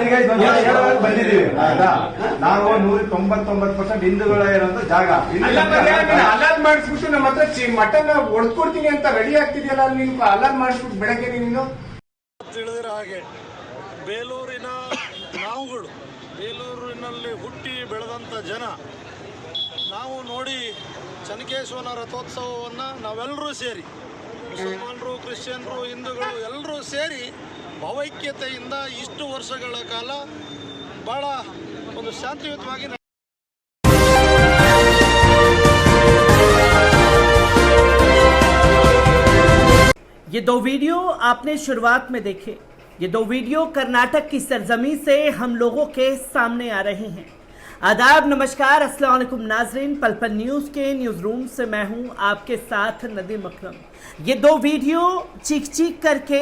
ನಾನೀಗ ಇದೊಂದು ಹೇಳೋದಕ್ಕೆ ಬಂದಿದ್ದೀವಿ ಆಯ್ತಾ. ನಾವು 199% ಹಿಂದೂಗಳ ಇರೋಂಥ ಜಾಗ ಅಲಾದ್ ಮಾಡಿಸ್ಬಿಟ್ಟು ನಮ್ಮ ಹತ್ರ ಮಟನ್ ಒಡ್ಕೊಡ್ತೀನಿ ಅಂತ ರೆಡಿ ಆಗ್ತಿದೆಯಲ್ಲ, ನೀನು ಅಲಾದ್ ಮಾಡಿಸ್ಬಿಟ್ಟು ಬೆಳಗ್ಗೆ ನೀನು ತಿಳಿದಿರೋ ಹಾಗೆ ಬೇಲೂರಿನ ನಾವುಗಳು, ಬೇಲೂರಿನಲ್ಲಿ ಹುಟ್ಟಿ ಬೆಳೆದಂಥ ಜನ ನಾವು ನೋಡಿ ಚೆನ್ನಕೇಶವನ ರಥೋತ್ಸವವನ್ನು ನಾವೆಲ್ಲರೂ ಸೇರಿ ಮುಸಲ್ಮಾನರು, ಕ್ರಿಶ್ಚಿಯನ್ರು, ಹಿಂದೂಗಳು ಎಲ್ಲರೂ ಸೇರಿ ಭಾವೈಕ್ಯತೆಯಿಂದ ಇಷ್ಟು ವರ್ಷಗಳ ಕಾಲ ಭಾಳ ಒಂದು ಶಾಂತಿಯುತವಾಗಿ ये दो वीडियो आपने शुरुआत में देखे। ये दो वीडियो कर्नाटक की सरजमी से हम लोगों के सामने आ रहे हैं। आदाब, नमस्कार, अस्सलाम वालेकुम नाजरीन। पल-पल न्यूज़ के न्यूज़ रूम से मैं हूं आपके साथ नदीम अकरम। ये दो वीडियो चीख करके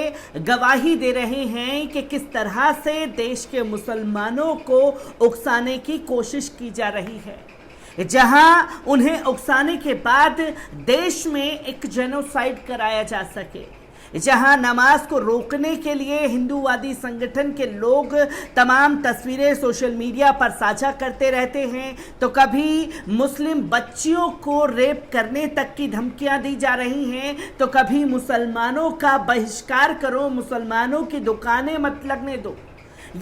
गवाही दे रहे हैं कि किस तरह से देश के मुसलमानों को उकसाने की कोशिश की जा रही है, जहां उन्हें उकसाने के बाद देश में एक जेनोसाइड कराया जा सके, जहां नमाज को रोकने के लिए हिंदूवादी संगठन के लोग तमाम तस्वीरें सोशल मीडिया पर साझा करते रहते हैं, तो कभी मुस्लिम बच्चियों को रेप करने तक की धमकियां दी जा रही हैं, तो कभी मुसलमानों का बहिष्कार करो, मुसलमानों की दुकानें मत लगने दो।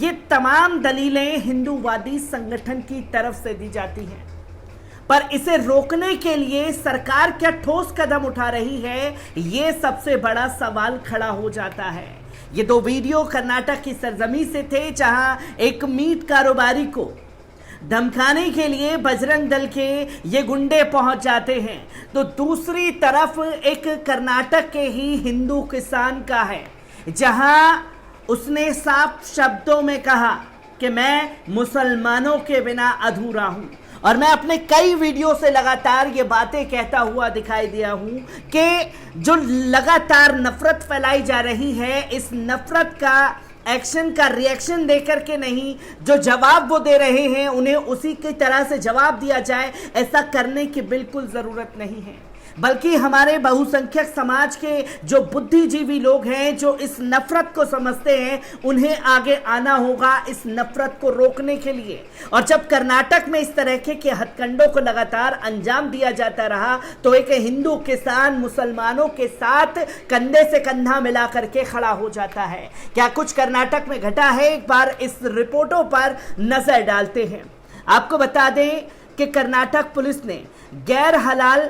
ये तमाम दलीलें हिंदूवादी संगठन की तरफ से दी जाती हैं, पर इसे रोकने के लिए सरकार क्या ठोस कदम उठा रही है, ये सबसे बड़ा सवाल खड़ा हो जाता है। ये दो वीडियो कर्नाटक की सरजमी से थे, जहां एक मीट कारोबारी को धमकाने के लिए बजरंग दल के ये गुंडे पहुंच जाते हैं, तो दूसरी तरफ एक कर्नाटक के ही हिंदू किसान का है, जहां उसने साफ शब्दों में कहा कि मैं मुसलमानों के बिना अधूरा हूं। और मैं अपने कई वीडियो से लगातार ये बातें कहता हुआ दिखाई दिया हूं कि जो लगातार नफरत फैलाई जा रही है, इस नफरत का एक्शन का रिएक्शन देकर के नहीं, जो जवाब वो दे रहे हैं उन्हें उसी की तरह से जवाब दिया जाए, ऐसा करने की बिल्कुल ज़रूरत नहीं है। बल्कि हमारे बहुसंख्यक समाज के जो बुद्धिजीवी लोग हैं, जो इस नफरत को समझते हैं, उन्हें आगे आना होगा इस नफरत को रोकने के लिए। और जब कर्नाटक में इस तरह के हथकंडों को लगातार अंजाम दिया जाता रहा, तो एक हिंदू किसान मुसलमानों के साथ कंधे से कंधा मिला करके खड़ा हो जाता है। क्या कुछ कर्नाटक में घटा है, एक बार इस रिपोर्टों पर नजर डालते हैं। आपको बता दें कि कर्नाटक पुलिस ने गैर हलाल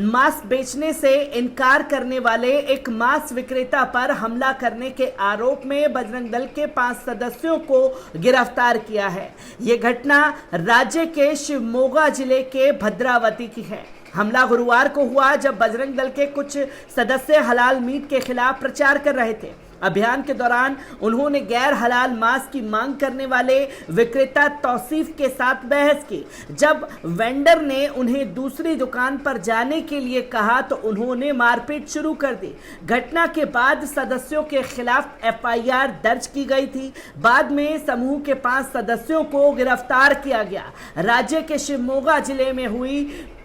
मांस बेचने से इनकार करने वाले एक मांस विक्रेता पर हमला करने के आरोप में बजरंग दल के 5 सदस्यों को गिरफ्तार किया है। ये घटना राज्य के शिवमोगा जिले के भद्रावती की है। हमला गुरुवार को हुआ, जब बजरंग दल के कुछ सदस्य हलाल मीट के खिलाफ प्रचार कर रहे थे। अभियान के दौरान उन्होंने गैर हलाल मांस की मांग करने वाले विक्रेता तौसीफ के साथ बहस की। जब वेंडर ने उन्हें दूसरी दुकान पर जाने के लिए कहा, तो उन्होंने मारपीट शुरू कर दी। घटना के बाद सदस्यों के खिलाफ FIR दर्ज की गई थी। बाद में समूह के 5 सदस्यों को गिरफ्तार किया गया। राज्य के शिवमोगा जिले में हुई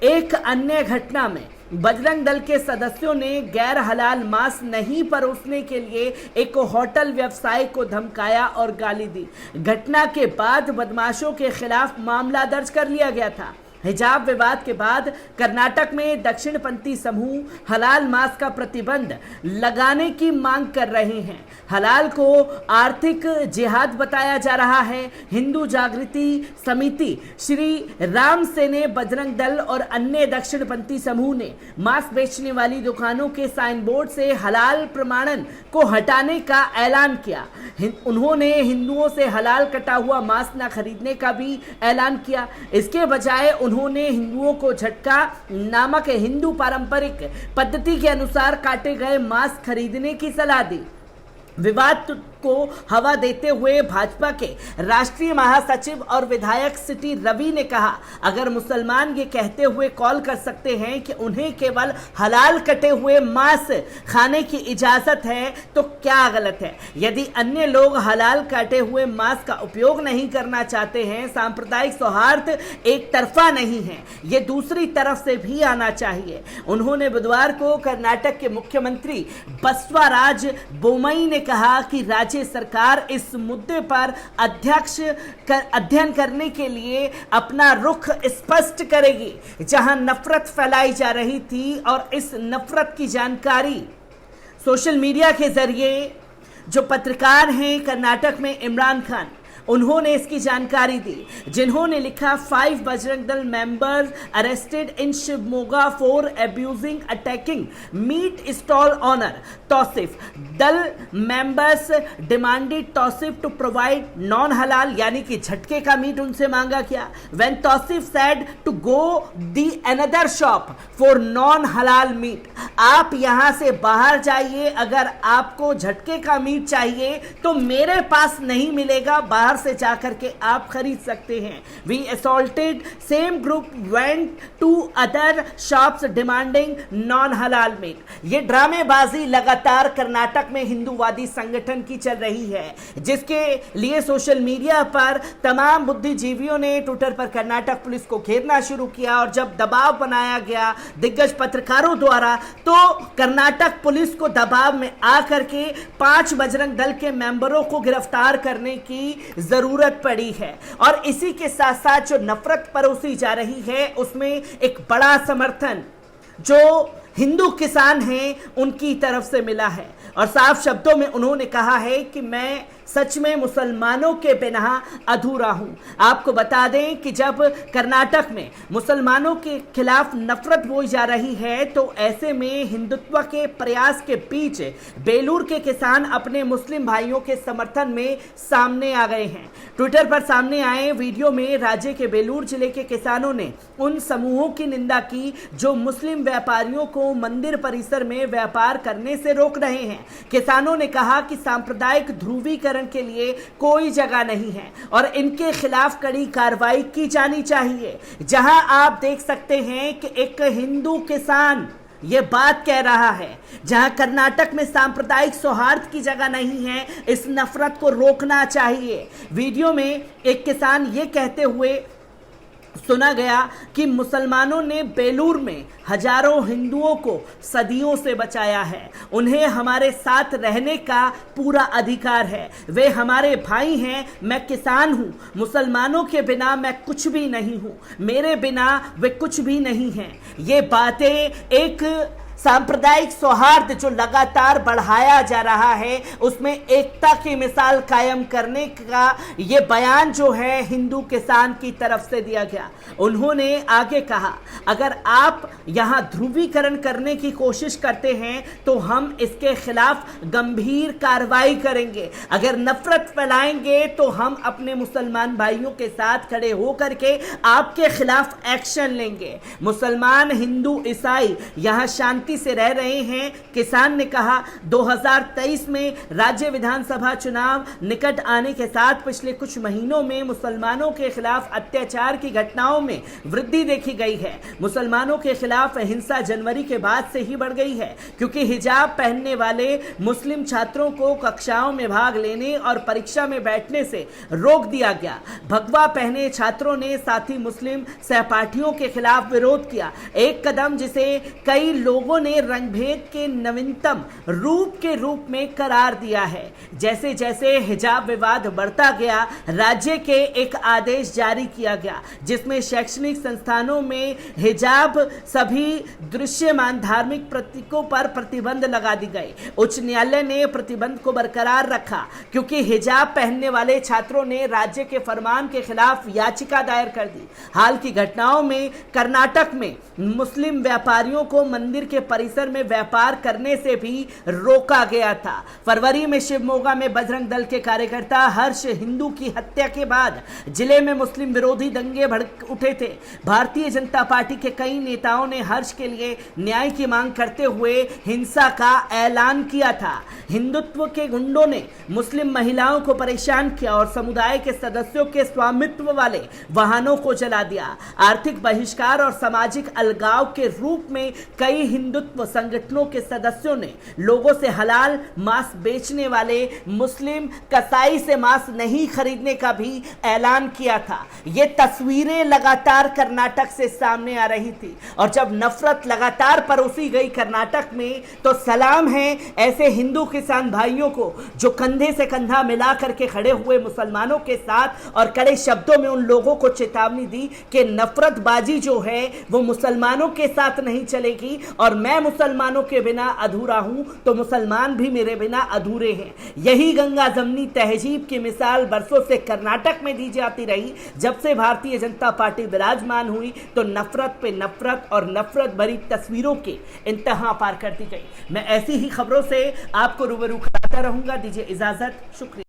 एक अन्य घटना में बजरंग दल के सदस्यों ने गैर हलाल मांस नहीं परोसने के लिए एक होटल व्यवसायी को धमकाया और गाली दी। घटना के बाद बदमाशों के खिलाफ मामला दर्ज कर लिया गया था। हिजाब विवाद के बाद कर्नाटक में दक्षिणपंथी समूह हलाल मांस का प्रतिबंध लगाने की मांग कर रहे हैं। हलाल को आर्थिक जिहाद बताया जा रहा है। हिंदू जागृति समिति, श्री राम सेने, बजरंग दल और अन्य दक्षिणपंथी समूह ने मांस बेचने वाली दुकानों के साइन बोर्ड से हलाल प्रमाणन को हटाने का ऐलान किया। उन्होंने हिंदुओं से हलाल कटा हुआ मांस न खरीदने का भी ऐलान किया। इसके बजाय उन्होंने हिंदुओं को झटका नामक हिंदू पारंपरिक पद्धति के अनुसार काटे गए मांस खरीदने की सलाह दी। विवाद को हवा देते हुए भाजपा के राष्ट्रीय महासचिव और विधायक सिटी रवि ने कहा, अगर मुसलमान ये कहते हुए कॉल कर सकते हैं कि उन्हें केवल हलाल कटे हुए मांस खाने की इजाजत है, तो क्या गलत है? यदि अन्य लोग हलाल काटे हुए मांस का उपयोग नहीं करना चाहते हैं, सांप्रदायिक सौहार्द एक तरफा नहीं है, ये दूसरी तरफ से भी आना चाहिए। उन्होंने बुधवार को कर्नाटक के मुख्यमंत्री बसवराज बोम्मई ने कहा कि राज्य राज्य सरकार इस मुद्दे पर अध्ययन करने के लिए अपना रुख स्पष्ट करेगी। जहां नफरत फैलाई जा रही थी और इस नफरत की जानकारी सोशल मीडिया के जरिए जो पत्रकार हैं कर्नाटक में इमरान खान, उन्होंने इसकी जानकारी दी, जिन्होंने लिखा 5 Bajrang Dal members arrested in Shivamogga for abusing attacking meat stall owner Tauseef. Dal members demanded Tauseef to provide non हलाल यानी कि झटके का मीट उनसे मांगा गया। When Tauseef said to go the another shop for non हलाल मीट, आप यहां से बाहर जाइए, अगर आपको झटके का मीट चाहिए तो मेरे पास नहीं मिलेगा, बाहर से जाकर के आप खरीद सकते हैं। We assaulted same group went to other shops demanding non हलाल मीट। ये ड्रामेबाजी लगातार कर्नाटक में हिंदूवादी संगठन की चल रही है, जिसके लिए सोशल मीडिया पर तमाम बुद्धिजीवियों ने ट्विटर पर कर्नाटक पुलिस को घेरना शुरू किया और जब दबाव बनाया गया दिग्गज पत्रकारों द्वारा, तो कर्नाटक पुलिस को दबाव में आकर के 5 बजरंग दल के मेंबरों को गिरफ्तार करने की जरूरत पड़ी है। और इसी के साथ साथ जो नफरत परोसी जा रही है उसमें एक बड़ा समर्थन जो हिंदू किसान हैं उनकी तरफ से मिला है और साफ शब्दों में उन्होंने कहा है कि मैं सच में मुसलमानों के बिना अधूरा हूं। आपको बता दें कि जब कर्नाटक में मुसलमानों के खिलाफ नफरत बोई जा रही है तो ऐसे में हिंदुत्व के प्रयास के बीच बेलूर के किसान अपने मुस्लिम भाइयों के समर्थन में सामने आ गए हैं। ट्विटर पर सामने आए वीडियो में राज्य के बेलूर जिले के किसानों ने उन समूहों की निंदा की जो मुस्लिम व्यापारियों को मंदिर परिसर में व्यापार करने से रोक रहे हैं। किसानों ने कहा कि सांप्रदायिक ध्रुवीकरण के लिए कोई जगह नहीं है और इनके खिलाफ कड़ी कार्रवाई की जानी चाहिए। जहां आप देख सकते हैं कि एक हिंदू किसान ये बात कह रहा है, जहां कर्नाटक में सांप्रदायिक सौहार्द की जगह नहीं है, इस नफरत को रोकना चाहिए। वीडियो में एक किसान ये कहते हुए सुना गया कि मुसलमानों ने बेलूर में हजारों हिंदुओं को सदियों से बचाया है, उन्हें हमारे साथ रहने का पूरा अधिकार है, वे हमारे भाई हैं, मैं किसान हूं, मुसलमानों के बिना मैं कुछ भी नहीं हूं, मेरे बिना वे कुछ भी नहीं हैं। ये बातें एक सांप्रदायिक सौहार्द जो लगातार बढ़ाया जा रहा है उसमें एकता की मिसाल कायम करने का ये बयान जो है हिंदू किसान की तरफ से दिया गया। उन्होंने आगे कहा, अगर आप यहां ध्रुवीकरण करने की कोशिश करते हैं तो हम इसके खिलाफ गंभीर कार्रवाई करेंगे। अगर नफरत फैलाएंगे तो हम अपने मुसलमान भाइयों के साथ खड़े होकर के आपके खिलाफ एक्शन लेंगे। मुसलमान, हिंदू, ईसाई यहां शांति से रह रहे हैं। किसान ने कहा 2023 में राज्य विधानसभा चुनाव निकट आने के साथ पिछले कुछ महीनों में मुसलमानों के खिलाफ अत्याचार की घटनाओं में वृद्धि देखी गई है। मुसलमानों के खिलाफ हिंसा जनवरी के बाद से ही बढ़ गई है क्योंकि हिजाब पहनने वाले मुस्लिम छात्रों को कक्षाओं में भाग लेने और परीक्षा में बैठने से रोक दिया गया। भगवा पहने छात्रों ने साथी मुस्लिम सहपाठियों के खिलाफ विरोध किया, एक कदम जिसे कई लोगों ने रंगभेद के नवीनतम रूप में करार दिया है। जैसे जैसे हिजाब विवाद बढ़ता गया, राज्य के एक आदेश जारी किया गया जिसमें शैक्षणिक संस्थानों में हिजाब सभी दृश्यमान धार्मिक प्रतीकों पर प्रतिबंध लगा दी गई। उच्च न्यायालय ने प्रतिबंध को बरकरार रखा क्योंकि हिजाब पहनने वाले छात्रों ने राज्य के फरमान के खिलाफ याचिका दायर कर दी। हाल की घटनाओं में कर्नाटक में मुस्लिम व्यापारियों को मंदिर के परिसर में व्यापार करने से भी रोका गया था। फरवरी में शिवमोगा में बजरंग दल के कार्यकर्ता हर्ष हिंदू की हत्या के बाद जिले में मुस्लिम विरोधी दंगे भड़क उठे थे। भारतीय जनता पार्टी के कई नेताओं ने हर्ष के लिए न्याय की मांग करते हुए हिंसा का ऐलान किया था। हिंदुत्व के गुंडों ने मुस्लिम महिलाओं को परेशान किया और समुदाय के सदस्यों के स्वामित्व वाले वाहनों को जला दिया। आर्थिक बहिष्कार और सामाजिक अलगाव के रूप में कई हिंदू हिंदुत्व संगठनों के सदस्यों ने लोगों से हलाल मांस बेचने वाले मुस्लिम कसाई से मांस नहीं खरीदने का भी ऐलान किया था। ये तस्वीरें लगातार कर्नाटक से सामने आ रही थी और जब नफरत लगातार परोसी गई कर्नाटक में, तो सलाम है ऐसे हिंदू किसान भाइयों को जो कंधे से कंधा मिला करके खड़े हुए मुसलमानों के साथ और कड़े शब्दों में उन लोगों को चेतावनी दी कि नफरतबाजी जो है वो मुसलमानों के साथ नहीं चलेगी और मैं मुसलमानों के बिना अधूरा हूं तो मुसलमान भी मेरे बिना अधूरे हैं। यही गंगा जमनी तहजीब की मिसाल बरसों से कर्नाटक में दी जाती रही। जब से भारतीय जनता पार्टी विराजमान हुई तो नफरत पे नफरत और नफरत भरी तस्वीरों के इंतहा पार करती गई। मैं ऐसी ही खबरों से आपको रूबरू कराता रहूंगा। दीजिए इजाजत, शुक्रिया।